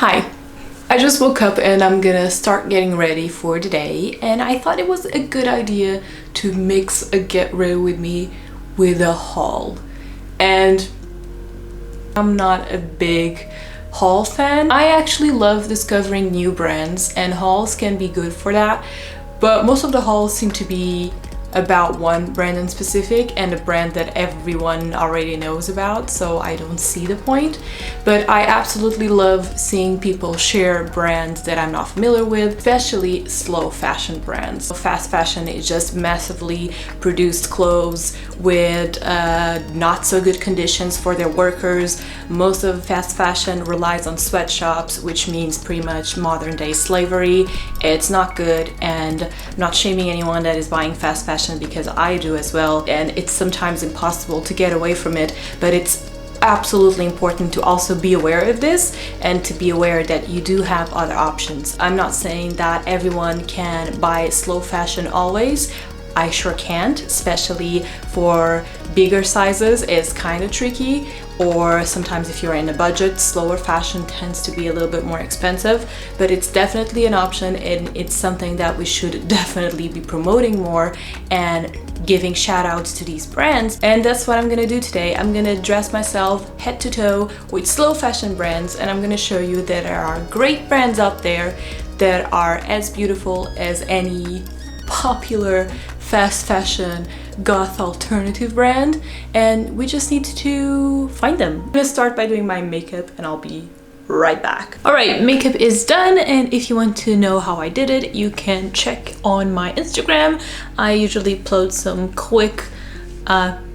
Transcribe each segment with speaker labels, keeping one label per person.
Speaker 1: Hi, I just woke up and I'm gonna start getting ready for the day, and I thought it was a good idea to mix a get ready with me with a haul. And I'm not a big haul fan. I actually love discovering new brands, and hauls can be good for that, but most of the hauls seem to be about one brand in specific and a brand that everyone already knows about, so I don't see the point. But I absolutely love seeing people share brands that I'm not familiar with, especially slow fashion brands. Fast fashion is just massively produced clothes with not so good conditions for their workers. Most of fast fashion relies on sweatshops, which means pretty much modern day slavery. It's not good, and I'm not shaming anyone that is buying fast fashion because I do as well, and it's sometimes impossible to get away from it, but it's absolutely important to also be aware of this and to be aware that you do have other options. I'm not saying that everyone can buy slow fashion always. I sure can't, especially for bigger sizes. It's kind of tricky, or sometimes if you're in a budget, slower fashion tends to be a little bit more expensive, but it's definitely an option, and it's something that we should definitely be promoting more and giving shout outs to these brands. And that's what I'm gonna do today. I'm gonna dress myself head to toe with slow fashion brands, and I'm gonna show you that there are great brands out there that are as beautiful as any popular fast fashion goth alternative brand, and we just need to find them. I'm gonna start by doing my makeup, and I'll be right back. Alright, makeup is done, and if you want to know how I did it, you can check on my Instagram. I usually upload some quick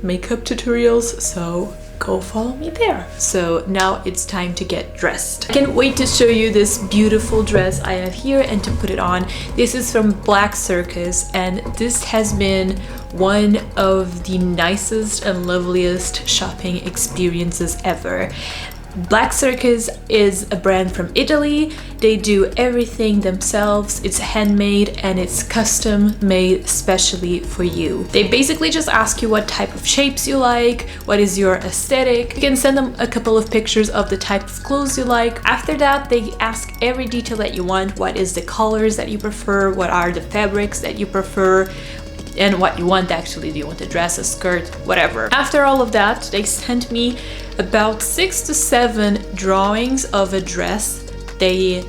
Speaker 1: makeup tutorials, so go follow me there. So now it's time to get dressed. I can't wait to show you this beautiful dress I have here and to put it on. This is from Black Circus, and this has been one of the nicest and loveliest shopping experiences ever. Black Circus is a brand from Italy. They do everything themselves. It's handmade and it's custom made especially for you. They basically just ask you what type of shapes you like, what is your aesthetic. You can send them a couple of pictures of the type of clothes you like. After that, they ask every detail that you want. What is the colors that you prefer? What are the fabrics that you prefer? And what you want actually. Do you want a dress, a skirt, whatever. After all of that, they sent me about 6 to 7 drawings of a dress they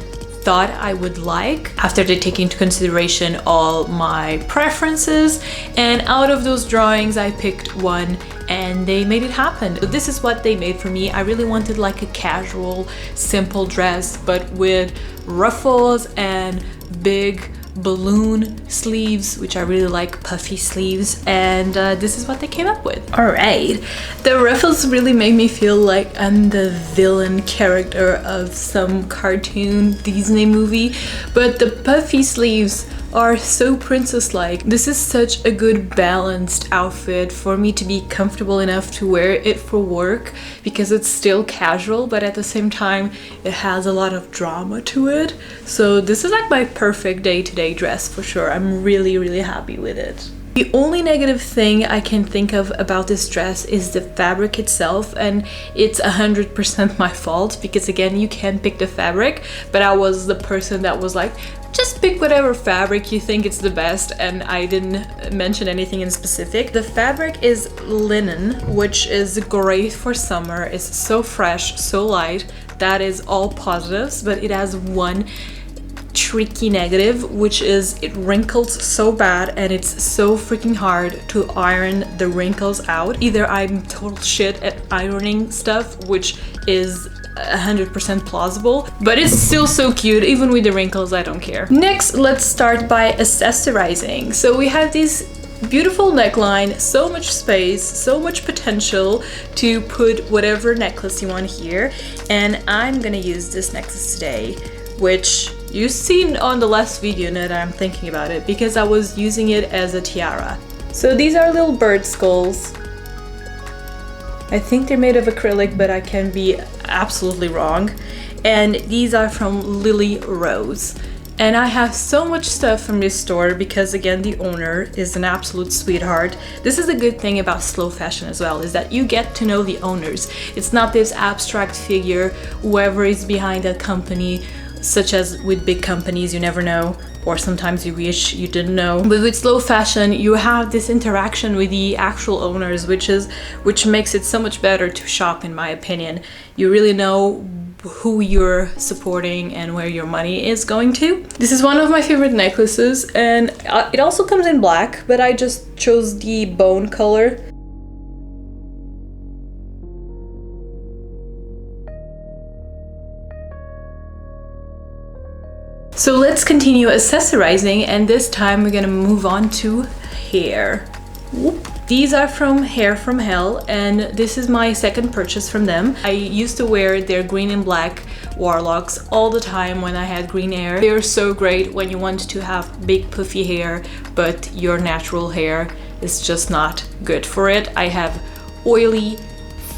Speaker 1: thought I would like, after they take into consideration all my preferences, and out of those drawings I picked one and they made it happen. This is what they made for me. I really wanted like a casual, simple dress, but with ruffles and big balloon sleeves, which I really like, puffy sleeves, and this is what they came up with. Alright, the ruffles really made me feel like I'm the villain character of some cartoon Disney movie, but the puffy sleeves are so princess-like. This is such a good balanced outfit for me to be comfortable enough to wear it for work, because it's still casual, but at the same time it has a lot of drama to it. So this is like my perfect day-to-day dress for sure. I'm really happy with it. The only negative thing I can think of about this dress is the fabric itself, and it's 100% my fault, because again, you can pick the fabric, but I was the person that was like, just pick whatever fabric you think it's the best, and I didn't mention anything in specific. The fabric is linen, which is great for summer. It's so fresh, so light. That is all positives, but it has one tricky negative, which is it wrinkles so bad, and it's so freaking hard to iron the wrinkles out. Either I'm total shit at ironing stuff, which is 100% plausible, but it's still so cute. Even with the wrinkles, I don't care. Next, let's start by accessorizing. So we have this beautiful neckline, so much space, so much potential to put whatever necklace you want here, and I'm gonna use this necklace today, which you've seen on the last video now that I'm thinking about it, because I was using it as a tiara. So these are little bird skulls. I think they're made of acrylic, but I can be absolutely wrong. And these are from Lily Rose. And I have so much stuff from this store because again, the owner is an absolute sweetheart. This is a good thing about slow fashion as well, is that you get to know the owners. It's not this abstract figure, whoever is behind that company, such as with big companies, you never know, or sometimes you wish you didn't know. But with slow fashion, you have this interaction with the actual owners, which makes it so much better to shop, in my opinion. You really know who you're supporting and where your money is going to. This is one of my favorite necklaces, and it also comes in black, but I just chose the bone color. So let's continue accessorizing, and this time we're gonna move on to hair. Whoop. These are from Hair from Hell, and this is my second purchase from them. I used to wear their green and black warlocks all the time when I had green hair. They're so great when you want to have big puffy hair, but your natural hair is just not good for it. I have oily,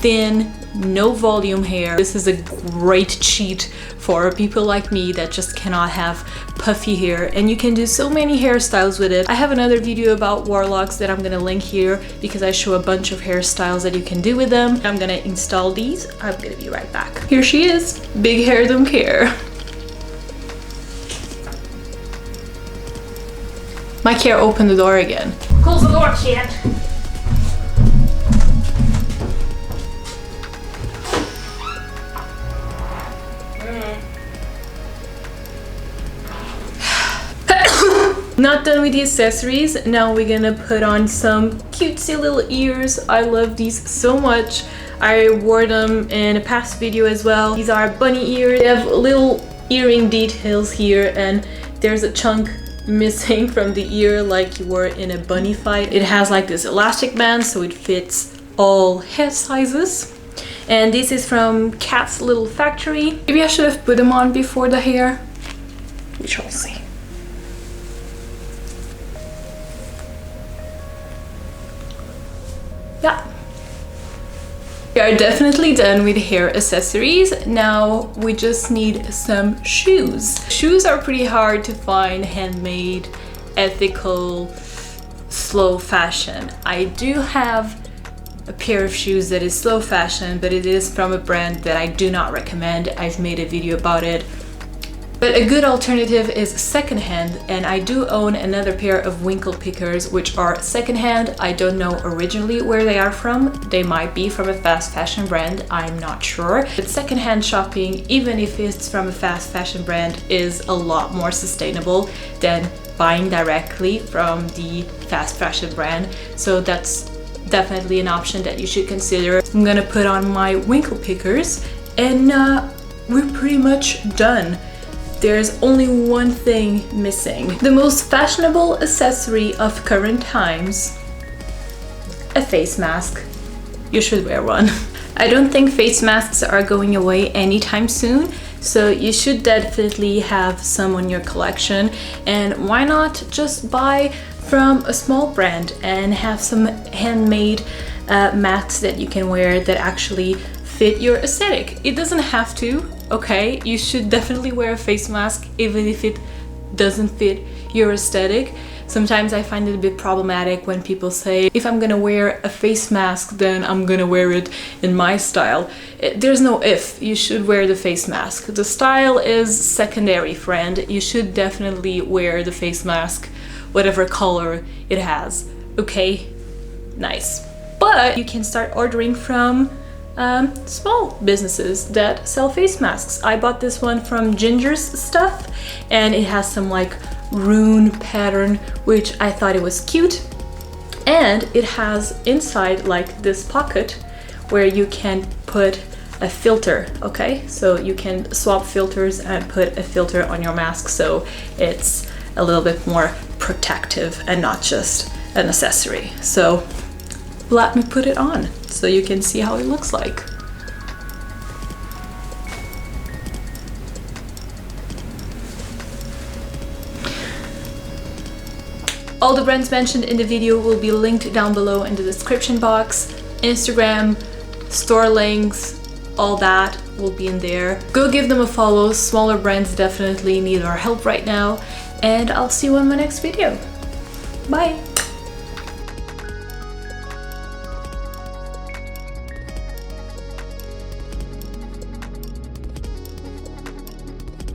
Speaker 1: thin, no volume hair. This is a great cheat for people like me that just cannot have puffy hair, and you can do so many hairstyles with it. I have another video about warlocks that I'm gonna link here because I show a bunch of hairstyles that you can do with them. I'm gonna install these. I'm gonna be right back. Here she is. Big hair don't care. My care opened the door again. Close the door, kid. Not done with the accessories. Now we're gonna put on some cutesy little ears. I love these so much. I wore them in a past video as well. These are bunny ears. They have little earring details here, and there's a chunk missing from the ear like you were in a bunny fight. It has like this elastic band, so it fits all head sizes. And this is from Cat's Little Factory. Maybe I should have put them on before the hair. We shall see. Yeah. We are definitely done with hair accessories. Now we just need some shoes. Shoes are pretty hard to find, handmade, ethical, slow fashion. I do have a pair of shoes that is slow fashion, but it is from a brand that I do not recommend. I've made a video about it. But a good alternative is secondhand, and I do own another pair of winkle pickers which are secondhand. I don't know originally where they are from. They might be from a fast fashion brand, I'm not sure. But secondhand shopping, even if it's from a fast fashion brand, is a lot more sustainable than buying directly from the fast fashion brand. So that's definitely an option that you should consider. I'm gonna put on my winkle pickers, and we're pretty much done. There's only one thing missing. The most fashionable accessory of current times: a face mask. You should wear one. I don't think face masks are going away anytime soon, so you should definitely have some on your collection. And why not just buy from a small brand and have some handmade masks that you can wear that actually fit your aesthetic. It doesn't have to, okay? You should definitely wear a face mask even if it doesn't fit your aesthetic. Sometimes I find it a bit problematic when people say, if I'm gonna wear a face mask, then I'm gonna wear it in my style. There's no if. You should wear the face mask. The style is secondary, friend. You should definitely wear the face mask, whatever color it has, okay? Nice. But you can start ordering from small businesses that sell face masks. I bought this one from Ginger's Stuff, and it has some like rune pattern, which I thought it was cute. And it has inside like this pocket where you can put a filter, okay? So you can swap filters and put a filter on your mask, so it's a little bit more protective and not just an accessory. So let me put it on so you can see how it looks like. All the brands mentioned in the video will be linked down below in the description box. Instagram, store links, all that will be in there. Go give them a follow. Smaller brands definitely need our help right now. And I'll see you in my next video. Bye!